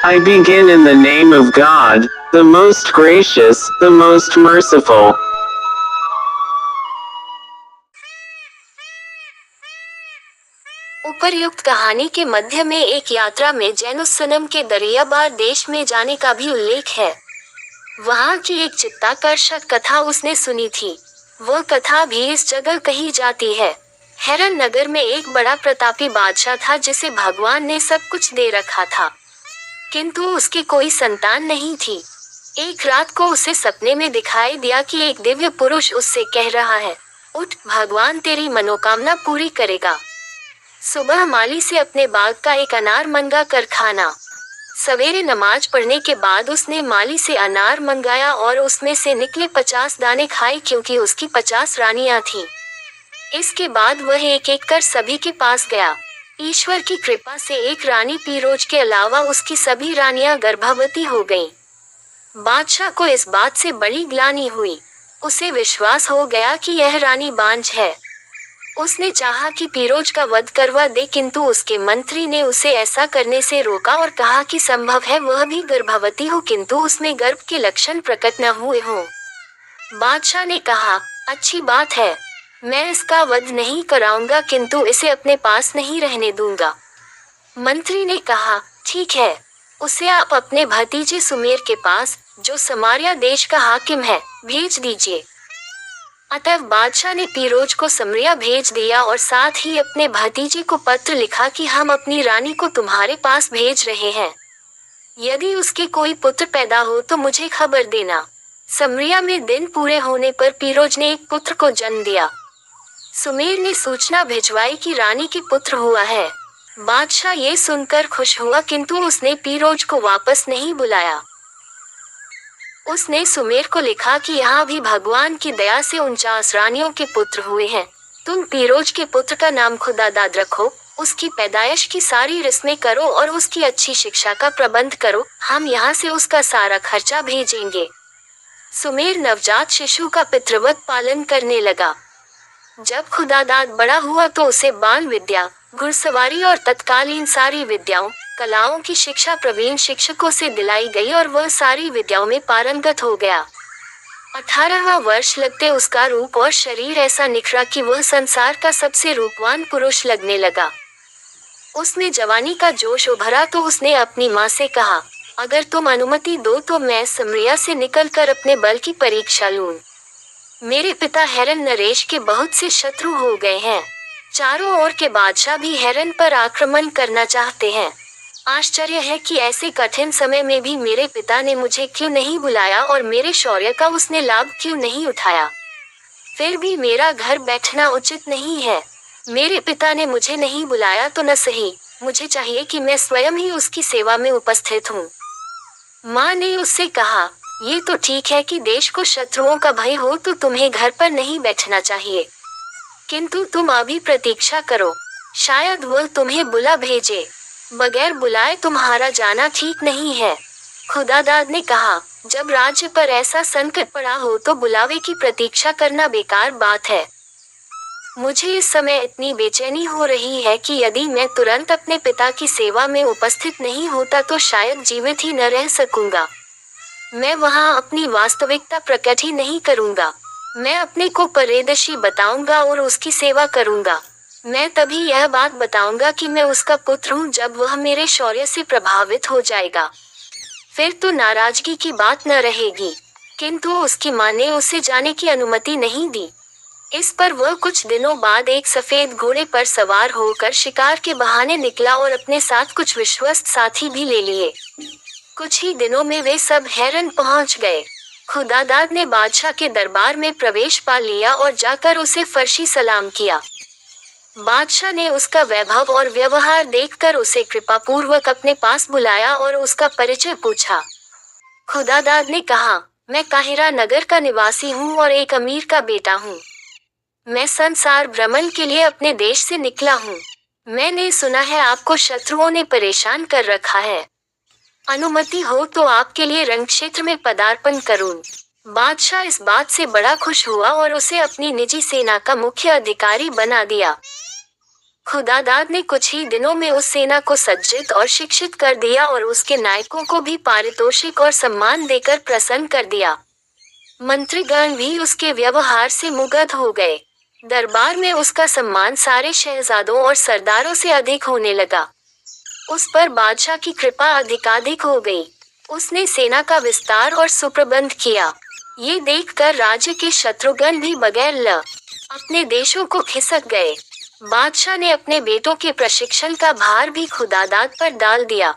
I begin in the name of God, the most gracious, the most merciful. उपर्युक्त कहानी के मध्य में एक यात्रा में जैनुसनम के दरियाबार देश में जाने का भी उल्लेख है। वहाँ की एक चित्ताकर्षक कथा उसने सुनी थी। वह कथा भी इस जगह कही जाती है। हेरन नगर में एक बड़ा प्रतापी बादशाह था जिसे भगवान ने सब कुछ दे रखा था, किंतु उसकी कोई संतान नहीं थी। एक रात को उसे सपने में दिखाई दिया कि एक दिव्य पुरुष उससे कह रहा है, उठ, भगवान तेरी मनोकामना पूरी करेगा। सुबह माली से अपने बाग का एक अनार मंगा कर खाना। सवेरे नमाज पढ़ने के बाद उसने माली से अनार मंगाया और उसमें से निकले 50 दाने खाए क्योंकि उसकी 50 रानियां थीं। इसके बाद वह एक एक कर सभी के पास गया। ईश्वर की कृपा से एक रानी पीरोज के अलावा उसकी सभी रानियां गर्भवती हो गईं। बादशाह को इस बात से बड़ी ग्लानि हुई। उसे विश्वास हो गया कि यह रानी बांझ है। उसने चाहा कि पीरोज का वध करवा दे, किंतु उसके मंत्री ने उसे ऐसा करने से रोका और कहा कि संभव है वह भी गर्भवती हो किंतु उसमें गर्भ के लक्षण प्रकट न हुए हों। बादशाह ने कहा, अच्छी बात है, मैं इसका वध नहीं कराऊंगा किंतु इसे अपने पास नहीं रहने दूंगा। मंत्री ने कहा, ठीक है, उसे आप अपने भतीजे सुमेर के पास, जो समारिया देश का हाकिम है, भेज दीजिए। अतः बादशाह ने पीरोज को समरिया भेज दिया और साथ ही अपने भतीजे को पत्र लिखा कि हम अपनी रानी को तुम्हारे पास भेज रहे हैं। यदि उसके कोई पुत्र पैदा हो तो मुझे खबर देना। समरिया में दिन पूरे होने पर पीरोज ने एक पुत्र को जन्म दिया। सुमेर ने सूचना भिजवाई कि रानी के पुत्र हुआ है। बादशाह ये सुनकर खुश हुआ किंतु उसने पीरोज को वापस नहीं बुलाया। उसने सुमेर को लिखा कि यहाँ भी भगवान की दया से 49 रानियों के पुत्र हुए हैं। तुम पीरोज के पुत्र का नाम खुदादाद रखो, उसकी पैदाइश की सारी रस्में करो और उसकी अच्छी शिक्षा का प्रबंध करो। हम यहाँ से उसका सारा खर्चा भेजेंगे। सुमेर नवजात शिशु का पितृवत पालन करने लगा। जब खुदादाद बड़ा हुआ तो उसे बाल विद्या, घुड़सवारी और तत्कालीन सारी विद्याओं, कलाओं की शिक्षा प्रवीण शिक्षकों से दिलाई गई और वह सारी विद्याओं में पारंगत हो गया। 18वां वर्ष लगते उसका रूप और शरीर ऐसा निखरा कि वह संसार का सबसे रूपवान पुरुष लगने लगा। उसमें जवानी का जोश उभरा तो उसने अपनी माँ से कहा, अगर तुम अनुमति दो तो मैं समरिया से निकलकर अपने बल की परीक्षा लूं। मेरे पिता हेरन नरेश के बहुत से शत्रु हो गए हैं। चारों ओर के बादशाह भी हेरन पर आक्रमण करना चाहते हैं। आश्चर्य है कि ऐसे कठिन समय में भी मेरे पिता ने मुझे क्यों नहीं बुलाया और मेरे शौर्य का उसने लाभ क्यों नहीं उठाया। फिर भी मेरा घर बैठना उचित नहीं है। मेरे पिता ने मुझे नहीं बुलाया तो न सही, मुझे चाहिए कि मैं स्वयं ही उसकी सेवा में उपस्थित हूँ। माँ ने उससे कहा, ये तो ठीक है कि देश को शत्रुओं का भय हो तो तुम्हें घर पर नहीं बैठना चाहिए, किंतु तुम अभी प्रतीक्षा करो, शायद वह तुम्हें बुला भेजे। बगैर बुलाए तुम्हारा जाना ठीक नहीं है। खुदादाद ने कहा, जब राज्य पर ऐसा संकट पड़ा हो तो बुलावे की प्रतीक्षा करना बेकार बात है। मुझे इस समय इतनी बेचैनी हो रही है कि यदि मैं तुरंत अपने पिता की सेवा में उपस्थित नहीं होता तो शायद जीवित ही न रह सकूंगा। मैं वहां अपनी वास्तविकता प्रकट ही नहीं करूंगा। मैं अपने को परिदृश्य बताऊंगा और उसकी सेवा करूंगा। मैं तभी यह बात बताऊंगा कि मैं उसका पुत्र हूँ जब वह मेरे शौर्य से प्रभावित हो जाएगा। फिर तो नाराजगी की बात न रहेगी। किंतु उसकी माँ ने उसे जाने की अनुमति नहीं दी। इस पर वह कुछ दिनों बाद एक सफेद घोड़े पर सवार होकर शिकार के बहाने निकला और अपने साथ कुछ विश्वस्त साथी भी ले लिए। कुछ ही दिनों में वे सब हेरन पहुंच गए। खुदादाद ने बादशाह के दरबार में प्रवेश पा लिया और जाकर उसे फर्शी सलाम किया। बादशाह ने उसका वैभव और व्यवहार देखकर उसे कृपापूर्वक अपने पास बुलाया और उसका परिचय पूछा। खुदादाद ने कहा, मैं काहिरा नगर का निवासी हूँ और एक अमीर का बेटा हूँ। मैं संसार भ्रमण के लिए अपने देश से निकला हूँ। मैंने सुना है आपको शत्रुओं ने परेशान कर रखा है। अनुमति हो तो आपके लिए रण क्षेत्र में पदार्पण करूं। बादशाह इस बात से बड़ा खुश हुआ और उसे अपनी निजी सेना का मुख्य अधिकारी बना दिया। खुदादाद ने कुछ ही दिनों में उस सेना को सज्जित और शिक्षित कर दिया और उसके नायकों को भी पारितोषिक और सम्मान देकर प्रसन्न कर दिया। मंत्रीगण भी उसके व्यवहार से मुग्ध हो गए। दरबार में उसका सम्मान सारे शहजादों और सरदारों से अधिक होने लगा। उस पर बादशाह की कृपा अधिकाधिक हो गई। उसने सेना का विस्तार और सुप्रबंध किया। ये देखकर राज्य के शत्रुगण भी बगैर अपने देशों को खिसक गए। बादशाह ने अपने बेटों के प्रशिक्षण का भार भी खुदादाद पर डाल दिया।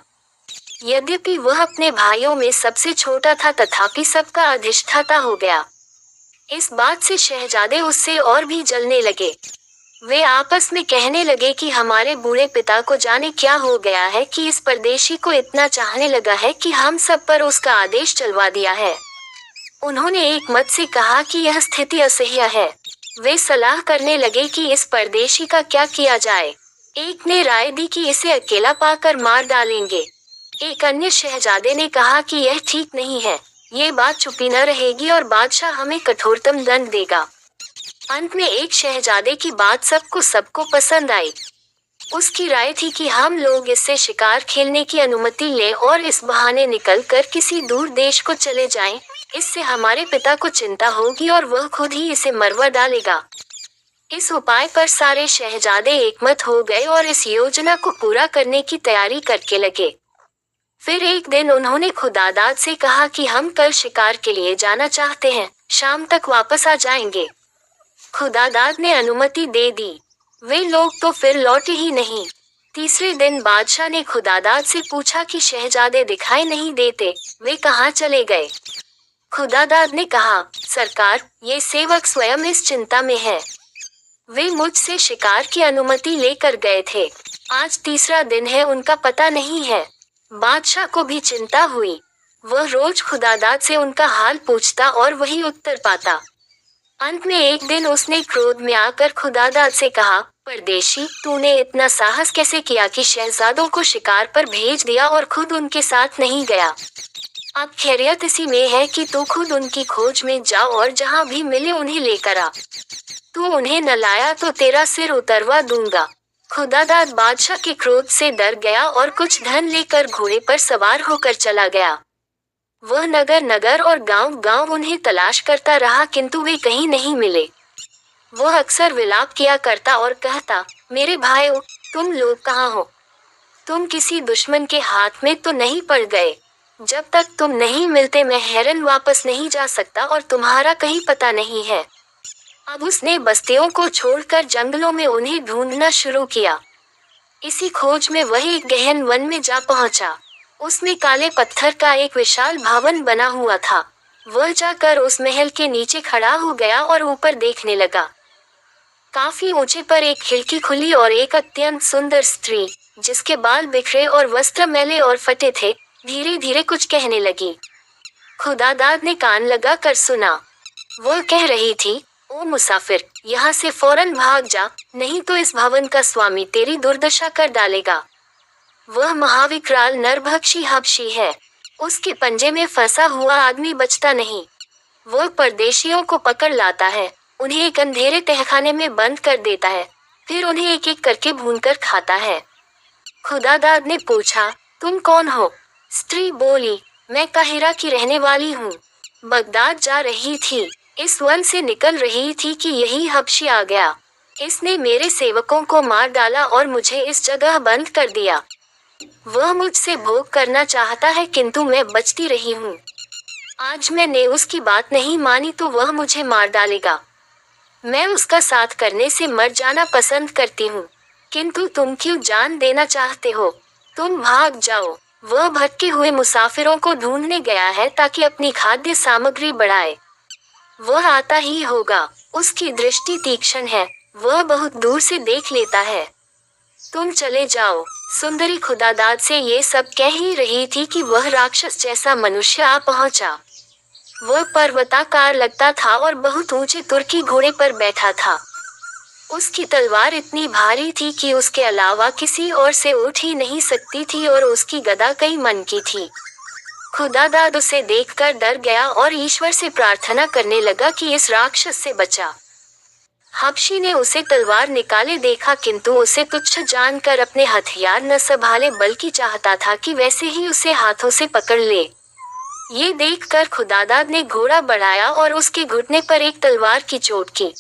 यद्यपि वह अपने भाइयों में सबसे छोटा था, तथापि सबका अधिष्ठाता हो गया। इस बात से शहजादे उससे और भी जलने लगे। वे आपस में कहने लगे कि हमारे बूढ़े पिता को जाने क्या हो गया है कि इस परदेशी को इतना चाहने लगा है कि हम सब पर उसका आदेश चलवा दिया है। उन्होंने एक मत से कहा कि यह स्थिति असह्य है। वे सलाह करने लगे कि इस परदेशी का क्या किया जाए। एक ने राय दी कि इसे अकेला पाकर मार डालेंगे। एक अन्य शहजादे ने कहा कि यह ठीक नहीं है, ये बात छुपी न रहेगी और बादशाह हमें कठोरतम दंड देगा। अंत में एक शहजादे की बात सबको पसंद आई। उसकी राय थी कि हम लोग इससे शिकार खेलने की अनुमति लें और इस बहाने निकलकर किसी दूर देश को चले जाएं। इससे हमारे पिता को चिंता होगी और वह खुद ही इसे मरवा डालेगा। इस उपाय पर सारे शहजादे एकमत हो गए और इस योजना को पूरा करने की तैयारी करके लगे। फिर एक दिन उन्होंने खुदादाद से कहा कि हम कल शिकार के लिए जाना चाहते हैं, शाम तक वापस आ जाएंगे। खुदादाद ने अनुमति दे दी। वे लोग तो फिर लौटे ही नहीं। तीसरे दिन बादशाह ने खुदादाद से पूछा कि शहजादे दिखाई नहीं देते, वे कहाँ चले गए। खुदादाद ने कहा, सरकार, ये सेवक स्वयं इस चिंता में है। वे मुझसे शिकार की अनुमति लेकर गए थे। आज तीसरा दिन है, उनका पता नहीं है। बादशाह को भी चिंता हुई। वह रोज खुदादाद से उनका हाल पूछता और वही उत्तर पाता। अंत में एक दिन उसने क्रोध में आकर खुदादाद से कहा, परदेशी, तूने इतना साहस कैसे किया कि शहजादों को शिकार पर भेज दिया और खुद उनके साथ नहीं गया। अब खैरियत इसी में है कि तू खुद उनकी खोज में जा और जहाँ भी मिले उन्हें लेकर आ। तू उन्हें न लाया तो तेरा सिर उतरवा दूंगा। खुदादाद बादशाह के क्रोध से डर गया और कुछ धन लेकर घोड़े पर सवार होकर चला गया। वह नगर नगर और गांव गांव उन्हें तलाश करता रहा, किंतु वे कहीं नहीं मिले। वह अक्सर विलाप किया करता और कहता, मेरे भाइयों, तुम लोग कहाँ हो? तुम किसी दुश्मन के हाथ में तो नहीं पड़ गए? जब तक तुम नहीं मिलते मैं हैरन वापस नहीं जा सकता और तुम्हारा कहीं पता नहीं है। अब उसने बस्तियों को छोड़कर जंगलों में उन्हें ढूंढना शुरू किया। इसी खोज में वह एक गहन वन में जा पहुंचा। उसमें काले पत्थर का एक विशाल भवन बना हुआ था। वह जाकर उस महल के नीचे खड़ा हो गया और ऊपर देखने लगा। काफी ऊंचे पर एक खिड़की खुली और एक अत्यंत सुंदर स्त्री, जिसके बाल बिखरे और वस्त्र मैले और फटे थे, धीरे धीरे कुछ कहने लगी। खुदादाद ने कान लगा कर सुना। वह कह रही थी, ओ मुसाफिर, यहाँ से फौरन भाग जा, नहीं तो इस भवन का स्वामी तेरी दुर्दशा कर डालेगा। वह महाविकराल नरभक्षी हबशी है। उसके पंजे में फंसा हुआ आदमी बचता नहीं। वह परदेशियों को पकड़ लाता है, उन्हें एक अंधेरे तहखाने में बंद कर देता है, फिर उन्हें एक एक करके भूनकर खाता है। खुदादाद ने पूछा, तुम कौन हो? स्त्री बोली, मैं काहिरा की रहने वाली हूँ। बगदाद जा रही थी, इस वन से निकल रही थी कि यही हबशी आ गया। इसने मेरे सेवकों को मार डाला और मुझे इस जगह बंद कर दिया। वह मुझसे भोग करना चाहता है, किंतु मैं बचती रही हूँ। आज मैंने उसकी बात नहीं मानी तो वह मुझे मार डालेगा। मैं उसका साथ करने से मर जाना पसंद करती हूँ, किंतु तुम क्यों जान देना चाहते हो? तुम भाग जाओ। वह भटके हुए मुसाफिरों को ढूंढने गया है ताकि अपनी खाद्य सामग्री बढ़ाए। वह आता ही होगा। उसकी दृष्टि तीक्ष्ण है, वह बहुत दूर से देख लेता है। तुम चले जाओ। सुंदरी खुदादाद से ये सब कह ही रही थी कि वह राक्षस जैसा मनुष्य आ पहुंचा। वह पर्वताकार लगता था और बहुत ऊंचे तुर्की घोड़े पर बैठा था। उसकी तलवार इतनी भारी थी कि उसके अलावा किसी और से उठ ही नहीं सकती थी और उसकी गदा कई मन की थी। खुदादाद उसे देखकर डर गया और ईश्वर से प्रार्थना करने लगा कि इस राक्षस से बचा। हबशी ने उसे तलवार निकाले देखा, किंतु उसे तुच्छ जानकर अपने हथियार न संभाले, बल्कि चाहता था कि वैसे ही उसे हाथों से पकड़ ले। ये देखकर खुदादाद ने घोड़ा बढ़ाया और उसके घुटने पर एक तलवार की चोट की।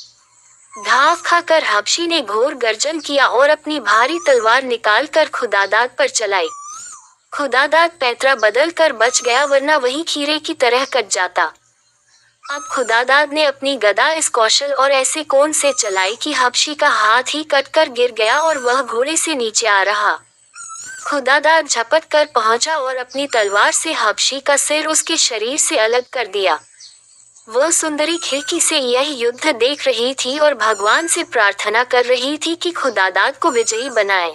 घाव खाकर हबशी ने घोर गर्जन किया और अपनी भारी तलवार निकालकर खुदादाद पर चलाई। खुदादाद पैतरा बदल कर बच गया, वरना वही खीरे की तरह कट जाता। अब खुदादाद ने अपनी गदा इस कौशल और ऐसे कोण से चलाई कि हबशी का हाथ ही कटकर गिर गया और वह घोड़े से नीचे आ रहा। खुदादाद झपट कर पहुंचा और अपनी तलवार से हबशी का सिर उसके शरीर से अलग कर दिया। वह सुंदरी खिड़की से यह युद्ध देख रही थी और भगवान से प्रार्थना कर रही थी कि खुदादाद को विजयी बनाए।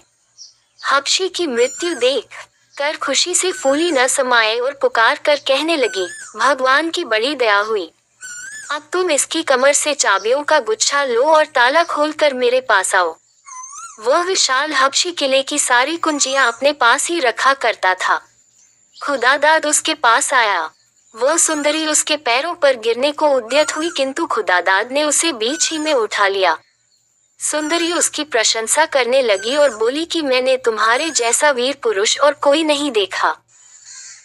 हबशी की मृत्यु देख कर खुशी से फूली न समाये और पुकार कर कहने लगी, भगवान की बड़ी दया हुई। अब तुम इसकी कमर से चाबियों का गुच्छा लो और ताला खोलकर मेरे पास आओ। वह विशाल हबशी किले की सारी कुंजियां अपने पास ही रखा करता था। खुदादाद उसके पास आया। वह सुंदरी उसके पैरों पर गिरने को उद्यत हुई, किंतु खुदादाद ने उसे बीच ही में उठा लिया। सुंदरी उसकी प्रशंसा करने लगी और बोली कि मैंने तुम्हारे जैसा वीर पुरुष और कोई नहीं देखा।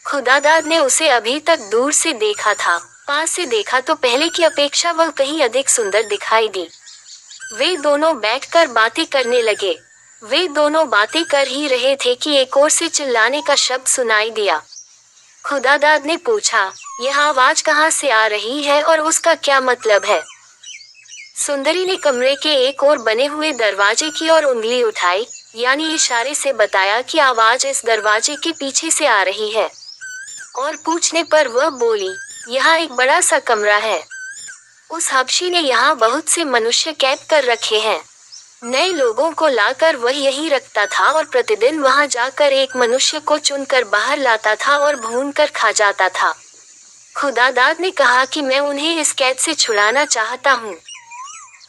खुदादाद ने उसे अभी तक दूर से देखा था, पास से देखा तो पहले की अपेक्षा वह कहीं अधिक सुंदर दिखाई दी। वे दोनों बैठकर बातें करने लगे। वे दोनों बातें कर ही रहे थे कि एक ओर से चिल्लाने का शब्द सुनाई दिया। खुदादाद ने पूछा, यह आवाज कहाँ से आ रही है और उसका क्या मतलब है? सुंदरी ने कमरे के एक ओर बने हुए दरवाजे की ओर उंगली उठाई, यानी इशारे से बताया कि आवाज इस दरवाजे के पीछे से आ रही है। और पूछने पर वह बोली, यहाँ एक बड़ा सा कमरा है। उस हबशी ने यहाँ बहुत से मनुष्य कैद कर रखे हैं। नए लोगों को लाकर वह यहीं रखता था और प्रतिदिन वहां जाकर एक मनुष्य को चुनकर बाहर लाता था और भूनकर खा जाता था। खुदादाद ने कहा कि मैं उन्हें इस कैद से छुड़ाना चाहता हूँ।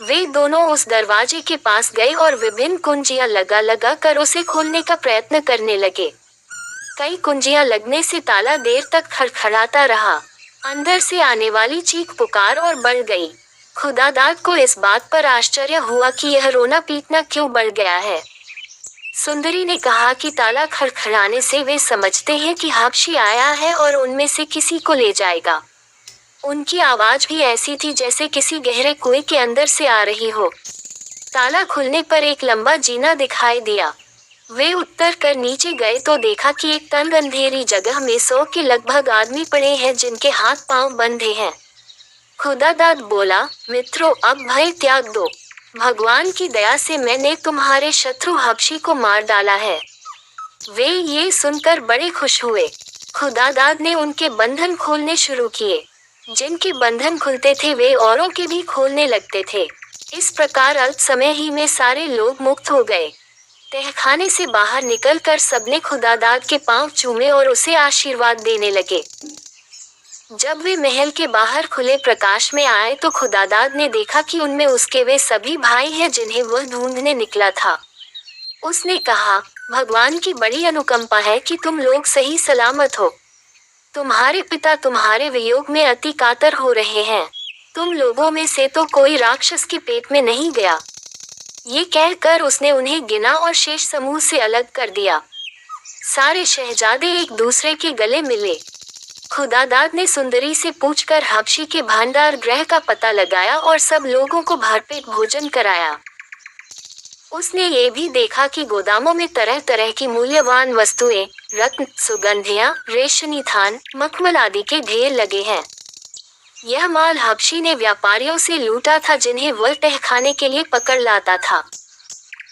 वे दोनों उस दरवाजे के पास गए और विभिन्न कुंजियां लगा कर उसे खोलने का प्रयत्न करने लगे। कई कुंजियां लगने से ताला देर तक खड़खड़ाता रहा। अंदर से आने वाली चीख पुकार और बढ़ गई। खुदादाद को इस बात पर आश्चर्य हुआ कि यह रोना पीटना क्यों बढ़ गया है। सुंदरी ने कहा कि ताला खड़खड़ाने से वे समझते हैं कि हबशी आया है और उनमें से किसी को ले जाएगा। उनकी आवाज भी ऐसी थी जैसे किसी गहरे कुएं के अंदर से आ रही हो। ताला खुलने पर एक लंबा जीना दिखाई दिया। वे उतर कर नीचे गए तो देखा कि एक तंग अंधेरी जगह में 100 के लगभग आदमी पड़े हैं, जिनके हाथ पांव बंधे हैं। खुदादाद बोला, मित्रों, अब भय त्याग दो। भगवान की दया से मैंने तुम्हारे शत्रु हबशी को मार डाला है। वे ये सुनकर बड़े खुश हुए। खुदादाद ने उनके बंधन खोलने शुरू किए। जिनके बंधन खुलते थे वे औरों के भी खोलने लगते थे। इस प्रकार अल्प समय ही में सारे लोग मुक्त हो गए। तहखाने से बाहर निकलकर सबने खुदादाद के पांव चूमे और उसे आशीर्वाद देने लगे। जब वे महल के बाहर खुले प्रकाश में आए तो खुदादाद ने देखा कि उनमें उसके वे सभी भाई हैं जिन्हें वह ढूंढने निकला था। उसने कहा, भगवान की बड़ी अनुकंपा है कि तुम लोग सही सलामत हो। तुम्हारे पिता तुम्हारे वियोग में अति कातर हो रहे हैं। तुम लोगों में से तो कोई राक्षस के पेट में नहीं गया। ये कहकर उसने उन्हें गिना और शेष समूह से अलग कर दिया। सारे शहजादे एक दूसरे के गले मिले। खुदादाद ने सुंदरी से पूछकर हबशी के भंडार गृह का पता लगाया और सब लोगों को भरपेट भोजन कराया। उसने ये भी देखा कि गोदामों में तरह तरह की मूल्यवान वस्तुएं, रत्न, सुगंधियां, रेशमी थान, मखमल आदि के ढेर लगे हैं। यह माल हबशी ने व्यापारियों से लूटा था जिन्हें वह तहखाने के लिए पकड़ लाता था।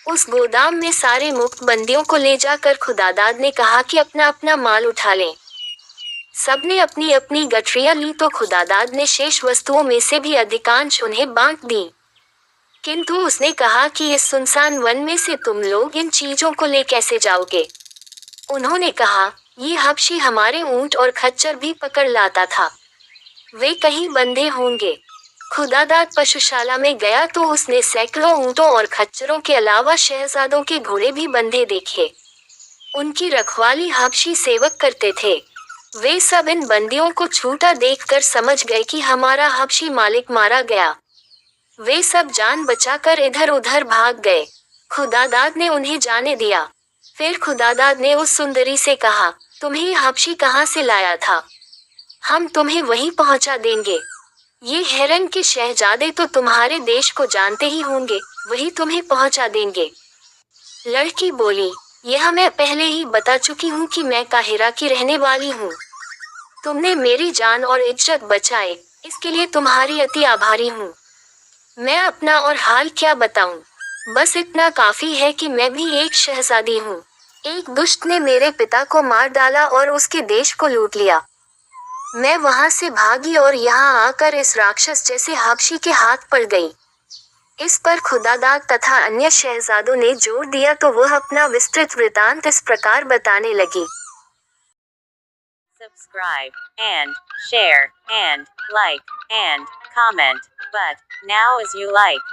उस गोदाम में सारे मुक्त बंदियों को ले जाकर खुदादाद ने कहा कि अपना अपना माल उठा लें। सबने अपनी अपनी गठरियां ली तो खुदादाद ने शेष वस्तुओं में से भी अधिकांश उन्हें बांट दी। किंतु उसने कहा कि इस सुनसान वन में से तुम लोग इन चीजों को ले कैसे जाओगे? उन्होंने कहा, ये हबशी हमारे ऊंट और खच्चर भी पकड़ लाता था। वे कहीं बंधे होंगे। खुदादाद पशुशाला में गया तो उसने सैकड़ों ऊंटों और खच्चरों के अलावा शहजादों के घोड़े भी बंधे देखे। उनकी रखवाली हबशी सेवक करते थे। वे सब इन बंदियों को छूटा देखकर समझ गए कि हमारा हबशी मालिक मारा गया। वे सब जान बचाकर इधर उधर भाग गए। खुदादाद ने उन्हें जाने दिया। फिर खुदादाद ने उस सुंदरी से कहा, तुम्हें हबशी कहाँ से लाया था? हम तुम्हें वहीं पहुंचा देंगे। ये हेरन के शहजादे तो तुम्हारे देश को जानते ही होंगे, वही तुम्हें पहुंचा देंगे। लड़की बोली, यह मैं पहले ही बता चुकी हूँ कि मैं काहिरा की रहने वाली हूँ। तुमने मेरी जान और इज्जत बचाए, इसके लिए तुम्हारी अति आभारी हूँ। मैं अपना और हाल क्या बताऊं? बस इतना काफी है कि मैं भी एक शहजादी हूँ। एक दुष्ट ने मेरे पिता को मार डाला और उसके देश को लूट लिया। मैं वहां से भागी और यहाँ आकर इस राक्षस जैसे हबशी के हाथ पड़ गई। इस पर खुदादाद तथा अन्य शहजादों ने जोर दिया तो वह अपना विस्तृत वृतांत इस प्रकार बताने लगी। Subscribe and share and like and comment, but now as you like.